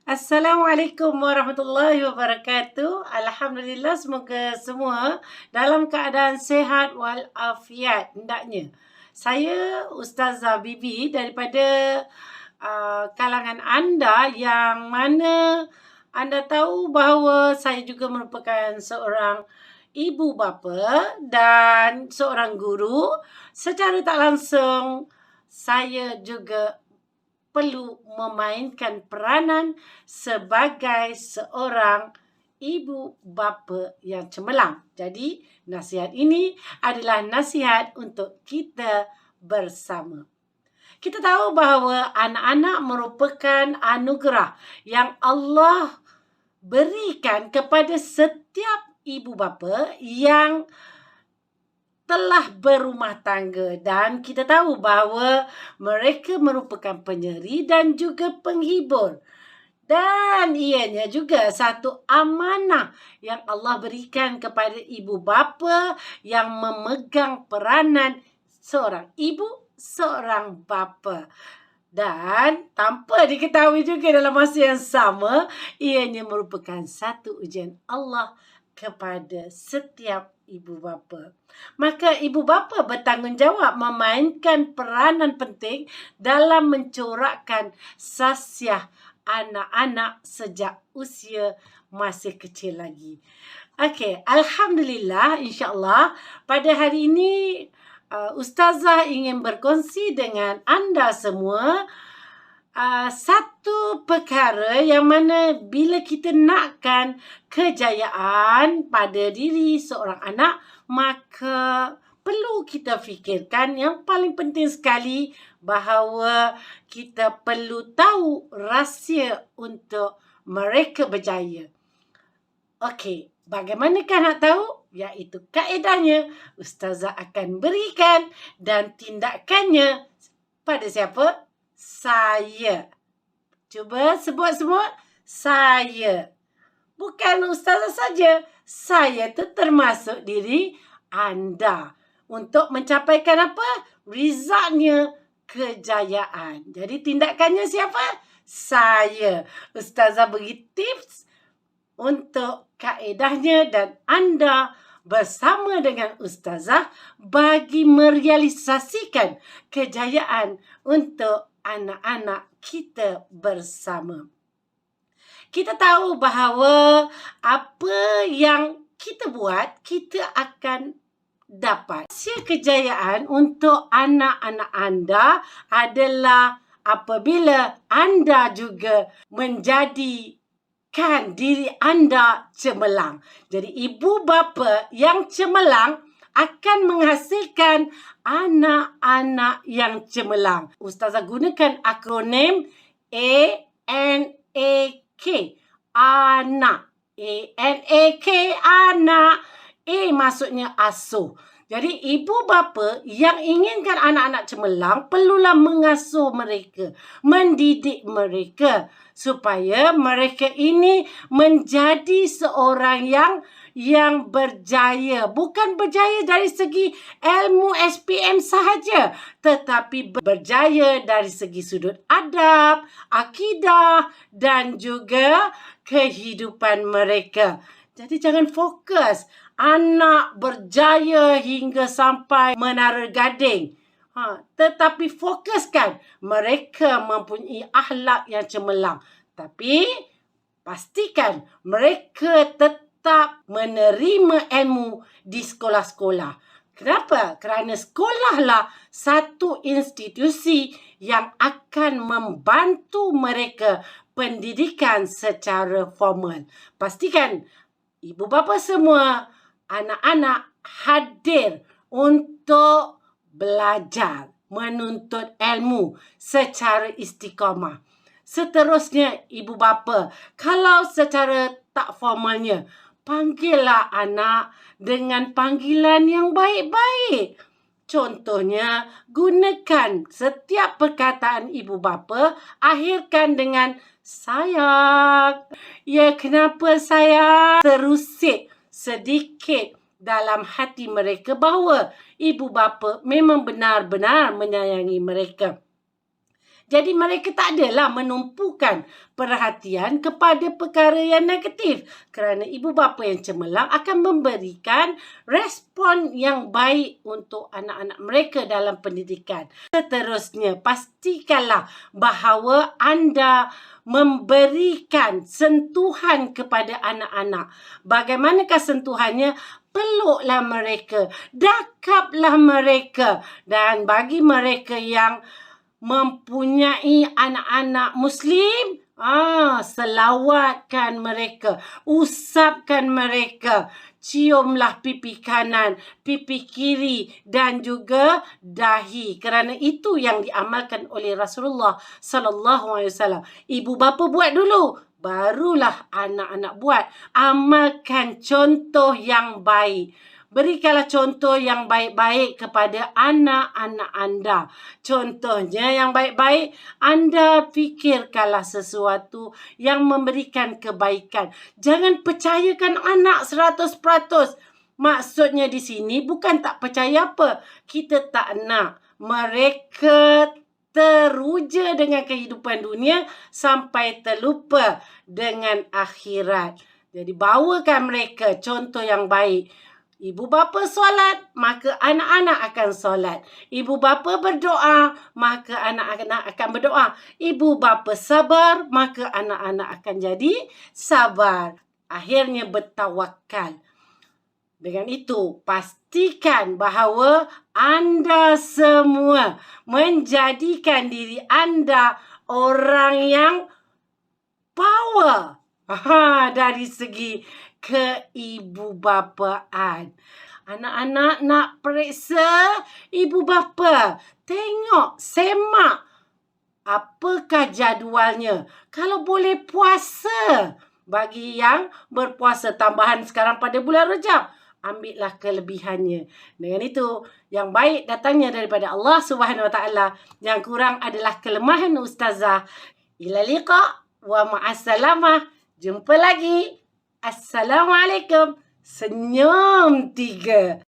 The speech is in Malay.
Assalamualaikum warahmatullahi wabarakatuh. Alhamdulillah, semoga semua dalam keadaan sehat walafiat hendaknya. Saya Ustazah Bibi daripada kalangan anda yang mana anda tahu bahawa saya juga merupakan seorang ibu bapa dan seorang guru. Secara tak langsung saya juga perlu memainkan peranan sebagai seorang ibu bapa yang cemerlang. Jadi, nasihat ini adalah nasihat untuk kita bersama. Kita tahu bahawa anak-anak merupakan anugerah yang Allah berikan kepada setiap ibu bapa yang telah berumah tangga, dan kita tahu bahawa mereka merupakan penyeri dan juga penghibur. Dan ianya juga satu amanah yang Allah berikan kepada ibu bapa yang memegang peranan seorang ibu, seorang bapa. Dan tanpa diketahui juga dalam masa yang sama, ianya merupakan satu ujian Allah kepada setiap ibu bapa. Maka ibu bapa bertanggungjawab memainkan peranan penting dalam mencorakkan sasiah anak-anak sejak usia masih kecil lagi. Okey, Alhamdulillah, insya-Allah pada hari ini Ustazah ingin berkongsi dengan anda semua satu perkara yang mana bila kita nakkan kejayaan pada diri seorang anak, maka perlu kita fikirkan yang paling penting sekali bahawa kita perlu tahu rahsia untuk mereka berjaya. Okey, bagaimanakah nak tahu? Iaitu kaedahnya Ustazah akan berikan dan tindakannya pada siapa? Saya. Cuba sebut semua. Saya. Bukan Ustazah saja. Saya tu termasuk diri anda. Untuk mencapaikan apa? Resultnya kejayaan. Jadi tindakannya siapa? Saya. Ustazah bagi tips untuk kaedahnya dan anda bersama dengan Ustazah bagi merealisasikan kejayaan untuk anak-anak kita bersama. Kita tahu bahawa apa yang kita buat, kita akan dapat. Rahsia kejayaan untuk anak-anak anda adalah apabila anda juga menjadikan diri anda cemerlang. Jadi ibu bapa yang cemerlang akan menghasilkan anak-anak yang cemerlang. Ustazah gunakan akronim ANAK. Anak. ANAK, anak. A maksudnya asuh. Jadi ibu bapa yang inginkan anak-anak cemerlang perlulah mengasuh mereka, mendidik mereka supaya mereka ini menjadi seorang yang berjaya. Bukan berjaya dari segi ilmu SPM sahaja, tetapi berjaya dari segi sudut adab, akidah dan juga kehidupan mereka. Jadi jangan fokus anak berjaya hingga sampai Menara Gading. Tetapi fokuskan mereka mempunyai akhlak yang cemerlang. Tapi pastikan mereka tetap menerima ilmu di sekolah-sekolah. Kenapa? Kerana sekolahlah satu institusi yang akan membantu mereka pendidikan secara formal. Pastikan ibu bapa semua, anak-anak hadir untuk belajar, menuntut ilmu secara istiqamah. Seterusnya, ibu bapa, kalau secara tak formalnya, panggillah anak dengan panggilan yang baik-baik. Contohnya, gunakan setiap perkataan ibu bapa, akhirkan dengan sayang. Ya, kenapa sayang? Terusik sedikit dalam hati mereka bahawa ibu bapa memang benar-benar menyayangi mereka. Jadi mereka tak adalah menumpukan perhatian kepada perkara yang negatif. Kerana ibu bapa yang cemerlang akan memberikan respon yang baik untuk anak-anak mereka dalam pendidikan. Seterusnya, pastikanlah bahawa anda memberikan sentuhan kepada anak-anak. Bagaimanakah sentuhannya? Peluklah mereka, dakaplah mereka. Dan bagi mereka yang mempunyai anak-anak Muslim, selawatkan mereka, usapkan mereka, ciumlah pipi kanan, pipi kiri dan juga dahi. Kerana itu yang diamalkan oleh Rasulullah sallallahu alaihi wasallam. Ibu bapa buat dulu, barulah anak-anak buat. Amalkan contoh yang baik. Berikanlah contoh yang baik-baik kepada anak-anak anda. Contohnya yang baik-baik, anda fikirkanlah sesuatu yang memberikan kebaikan. Jangan percayakan anak 100%. Maksudnya di sini bukan tak percaya apa. Kita tak nak mereka teruja dengan kehidupan dunia sampai terlupa dengan akhirat. Jadi bawakan mereka contoh yang baik. Ibu bapa solat, maka anak-anak akan solat. Ibu bapa berdoa, maka anak-anak akan berdoa. Ibu bapa sabar, maka anak-anak akan jadi sabar. Akhirnya bertawakal. Dengan itu, pastikan bahawa anda semua menjadikan diri anda orang yang power dari segi keibubapaan. Anak-anak nak periksa ibu bapa. Tengok, semak. Apakah jadualnya? Kalau boleh puasa. Bagi yang berpuasa tambahan sekarang pada bulan Rejab, ambillah kelebihannya. Dengan itu, yang baik datangnya daripada Allah Subhanahu Wa Taala. Yang kurang adalah kelemahan ustazah. Ila liqa wa ma'assalamah. Jumpa lagi. Assalamualaikum. Senyum 3.